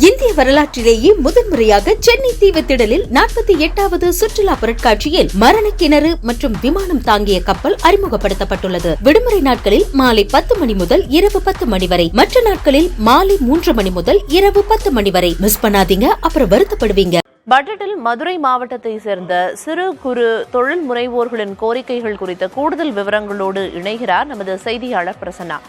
இந்திய வரலாற்றிலேயே முதன்முறையாக சென்னை தீவுத்திடலில் 48வது சுற்றுலா பொருட்காட்சியில் மரண கிணறு மற்றும் விமானம் தாங்கிய கப்பல் அறிமுகப்படுத்தப்பட்டுள்ளது. விடுமுறை நாட்களில் மாலை 10 மணி முதல் இரவு 10 மணி வரை, மற்ற நாட்களில் மாலை 3 மணி முதல் இரவு 10 மணி வரை. மிஸ் பண்ணாதீங்க, அப்புறம் வருத்தப்படுவீங்க. பட்ஜெட்டில் மதுரை மாவட்டத்தை சேர்ந்த சிறு குறு தொழில் முனைவோர்களின் கோரிக்கைகள் குறித்த கூடுதல் விவரங்களோடு இணைகிறார் நமது செய்தியாளர் பிரசன்னா.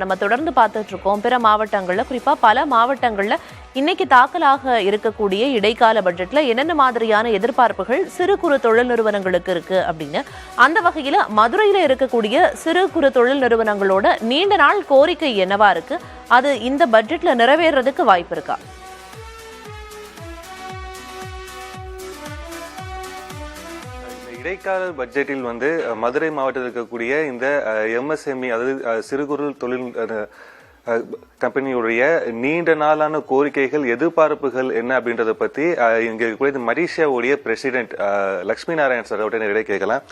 நம்ம தொடர்ந்து பார்த்துட்டு இருக்கோம். பிற மாவட்டங்கள்ல, குறிப்பா பல மாவட்டங்கள்ல இன்னைக்கு தாக்கலாக இருக்கக்கூடிய இடைக்கால பட்ஜெட்ல என்னென்ன மாதிரியான எதிர்பார்ப்புகள் சிறு குறு தொழில் நிறுவனங்களுக்கு இருக்கு அப்படின்னு, அந்த வகையில மதுரையில இருக்கக்கூடிய சிறு குறு தொழில் நிறுவனங்களோட நீண்ட நாள் கோரிக்கை என்னவா இருக்கு, அது இந்த பட்ஜெட்ல நிறைவேறதுக்கு வாய்ப்பு இருக்கா? இடைக்கால பட்ஜெட்டில் மதுரை மாவட்டத்தில் இருக்கக்கூடிய இந்த எம்எஸ்எம்இ, அதாவது சிறு குறு தொழில் கம்பெனியுடைய நீண்ட நாளான கோரிக்கைகள், எதிர்பார்ப்புகள் என்ன அப்படின்றத பத்தி இங்க கூட மலேசியாவுடைய பிரசிடென்ட் லட்சுமி நாராயண் சார் அவர்கிட்ட நிறைய கேட்கலாம்.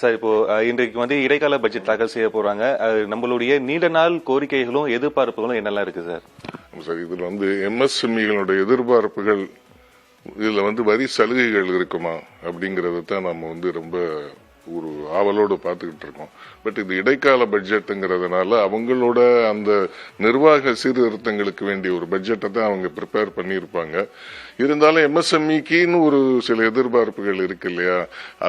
சார், இப்போ இன்றைக்கு இடைக்கால பட்ஜெட் தாக்கல் செய்ய போறாங்க. நம்மளுடைய நீண்ட நாள் கோரிக்கைகளும் எதிர்பார்ப்புகளும் என்னெல்லாம் இருக்கு சார்? சார், இதுல எம்எஸ்எம்இகளுடைய எதிர்பார்ப்புகள், இதுல வரி சலுகைகள் இருக்குமா அப்படிங்கறத தான் நம்ம ரொம்ப ஒரு ஆவலோடு பார்த்துக்கிட்டு இருக்கோம். பட் இது இடைக்கால பட்ஜெட்டுங்கிறதுனால அவங்களோட அந்த நிர்வாக சீர்திருத்தங்களுக்கு வேண்டிய ஒரு பட்ஜெட்டை தான் அவங்க ப்ரிப்பேர் பண்ணியிருப்பாங்க. இருந்தாலும் எம்எஸ்எம்இக்குன்னு ஒரு சில எதிர்பார்ப்புகள் இருக்கு இல்லையா,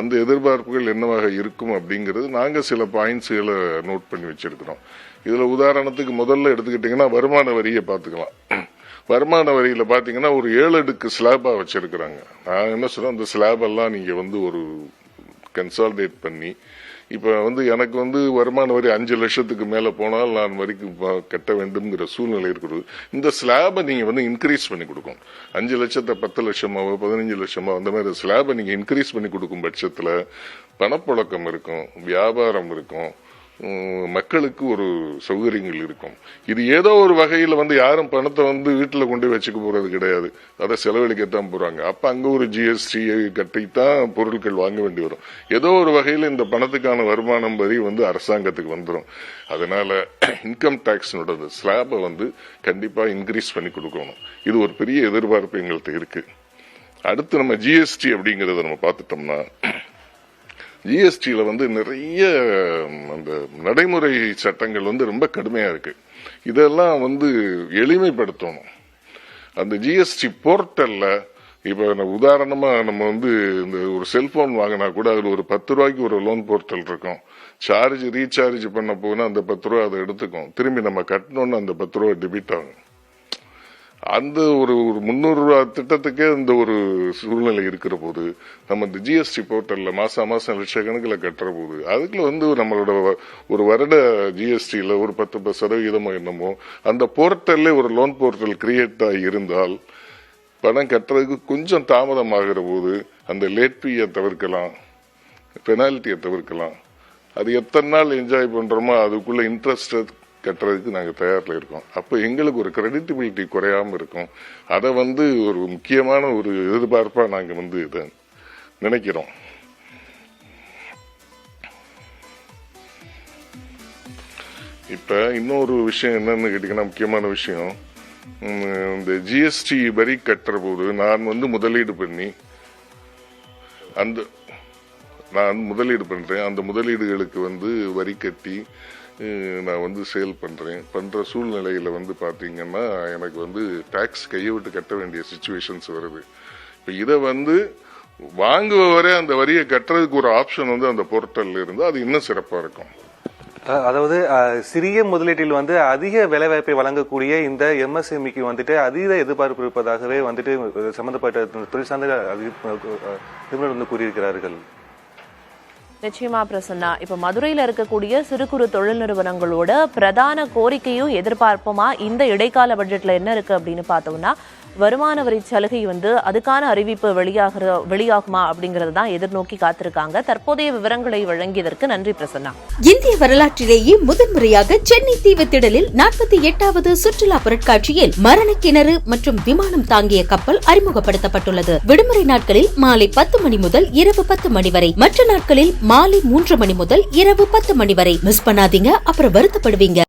அந்த எதிர்பார்ப்புகள் என்னவாக இருக்கும் அப்படிங்கிறது நாங்க சில பாயிண்ட்ஸ்களை நோட் பண்ணி வச்சிருக்கிறோம். இதுல உதாரணத்துக்கு முதல்ல எடுத்துக்கிட்டீங்கன்னா வருமான வரியை பார்த்துக்கலாம். வருமான வரியில பாத்தீங்கன்னா ஒரு 7 அடுக்கு ஸ்லாபா வச்சிருக்கிறாங்க. நான் என்ன சொல்றேன், அந்த ஸ்லாப் எல்லாம் நீங்க ஒரு கன்சாலிடேட் பண்ணி, இப்ப எனக்கு வருமான வரி 5 லட்சத்துக்கு மேல போனால் நான் வரிக்கு கட்ட வேண்டும்ங்கிற சூழ்நிலை இருக்கிறது. இந்த ஸ்லாபை நீங்க இன்க்ரீஸ் பண்ணி கொடுக்கும். 5 லட்சத்தை 10 லட்சமாவோ 15 லட்சமோ அந்த மாதிரி ஸ்லாபை நீங்க இன்க்ரீஸ் பண்ணி கொடுக்கும் பட்சத்துல பணப்புழக்கம் இருக்கும், வியாபாரம் இருக்கும், மக்களுக்கு ஒரு சௌகரியங்கள் இருக்கும். இது ஏதோ ஒரு வகையில யாரும் பணத்தை வீட்டுல கொண்டு வச்சுக்க போறது கிடையாது, அதை செலவழிக்கத்தான் போறாங்க. அப்ப அங்க ஒரு ஜிஎஸ்டி கட்டித்தான் பொருட்கள் வாங்க வேண்டி வரும். ஏதோ ஒரு வகையில இந்த பணத்துக்கான வருமானம் வரி அரசாங்கத்துக்கு வந்துடும். அதனால இன்கம் டாக்ஸ் ஸ்லாபை கண்டிப்பா இன்க்ரீஸ் பண்ணி கொடுக்கணும். இது ஒரு பெரிய எதிர்பார்ப்பு எங்கள்கிட்ட இருக்கு. அடுத்து நம்ம ஜிஎஸ்டி அப்படிங்கறத நம்ம பார்த்துட்டோம்னா, ஜிஎஸ்டியில நிறைய அந்த நடைமுறை சட்டங்கள் ரொம்ப கடுமையா இருக்கு. இதெல்லாம் எளிமைப்படுத்தணும். அந்த ஜிஎஸ்டி போர்ட்டல்ல இப்ப உதாரணமா நம்ம இந்த ஒரு செல்போன் வாங்கினா கூட அதுல ஒரு 10 ரூபாய்க்கு ஒரு லோன் போர்ட்டல் இருக்கும். ரீசார்ஜ் பண்ண போனா அந்த 10 ரூபா அதை எடுத்துக்கும். திரும்பி நம்ம கட்டணும்னு அந்த 10 ரூபா டெபிட் ஆகும். அந்த ஒரு 300 ரூபா திட்டத்துக்கே இந்த ஒரு சூழ்நிலை இருக்கிற போது, நம்ம இந்த ஜிஎஸ்டி போர்ட்டல்ல மாசம் லட்சக்கணக்கில் கட்டுற போது, அதுக்குள்ள நம்மளோட ஒரு வருட ஜிஎஸ்டியில ஒரு 10% என்னமோ அந்த போர்ட்டல்ல ஒரு லோன் போர்ட்டல் கிரியேட் ஆகி இருந்தால் பணம் கட்டுறதுக்கு கொஞ்சம் தாமதம் ஆகிற போது அந்த லேட் ஃபீயை தவிர்க்கலாம், பெனால்ட்டியை தவிர்க்கலாம். அது எத்தனை நாள் என்ஜாய் பண்றோமோ அதுக்குள்ள இன்ட்ரெஸ்ட் கட்டுறதுக்கு நாங்க தயாரில் இருக்கோம். அப்ப எங்களுக்கு ஒரு கிரெடிட்டிபிலிட்டி குறையாம இருக்கும். அதை ஒரு முக்கியமான ஒரு எதிர்பார்ப்பா நாங்க இதை நினைக்கிறோம். இப்ப இன்னொரு விஷயம் என்னன்னு கேட்டீங்கன்னா, முக்கியமான விஷயம், இந்த ஜிஎஸ்டி வரி கட்டுற போது நான் முதலீடு பண்ணி நான் முதலீடு பண்றேன். அந்த முதலீடுகளுக்கு வரி கட்டி நான் சேல் பண்ற சூழ்நிலையில பாத்தீங்கன்னா எனக்கு டாக்ஸ் கையை விட்டு கட்ட வேண்டிய சிச்சுவேஷன்ஸ் வருது. இப்ப இத வாங்குவவரே அந்த வரியை கட்டுறதுக்கு ஒரு ஆப்ஷன் அந்த போர்ட்டல்ல இருந்து அது இன்னும் சிறப்பா இருக்கும். அதாவது சிறிய முதலீட்டில் அதிக வேலைவாய்ப்பை வழங்கக்கூடிய இந்த எம்எஸ்எம்இக்கு அதீத எதிர்பார்ப்பு இருப்பதாகவே சம்பந்தப்பட்ட தொழில் சார்ந்த நிபுணர் கூறியிருக்கிறார்கள். நிச்சயமா பிரசன்னா, இப்ப மதுரையில இருக்கக்கூடிய சிறு குறு தொழில் நிறுவனங்களோட பிரதான கோரிக்கையும் எதிர்பார்ப்புமா இந்த இடைக்கால பட்ஜெட்ல என்ன இருக்கு அப்படின்னு பார்த்தோம்னா, வருமான வரி சலுகை அதுக்கான அறிவிப்பு வெளியாகுமா அப்படிங்கறது தான் எதிர்நோக்கி காத்திருக்காங்க. தற்போதைய விவரங்களை வழங்கியதற்கு நன்றி பிரசன்னா. இந்திய வரலாற்றிலேயே முதன்முறையாக சென்னை தீவுத்திடலில் 48வது சுற்றுலா பொருட்காட்சியில் மரண கிணறு மற்றும் விமானம் தாங்கிய கப்பல் அறிமுகப்படுத்தப்பட்டுள்ளது. விடுமுறை நாட்களில் மாலை 10 மணி முதல் இரவு 10 மணி வரை, மற்ற நாட்களில் மாலை 3 மணி முதல் இரவு 10 மணி வரை. மிஸ் பண்ணாதீங்க, அப்புறம் வருத்தப்படுவீங்க.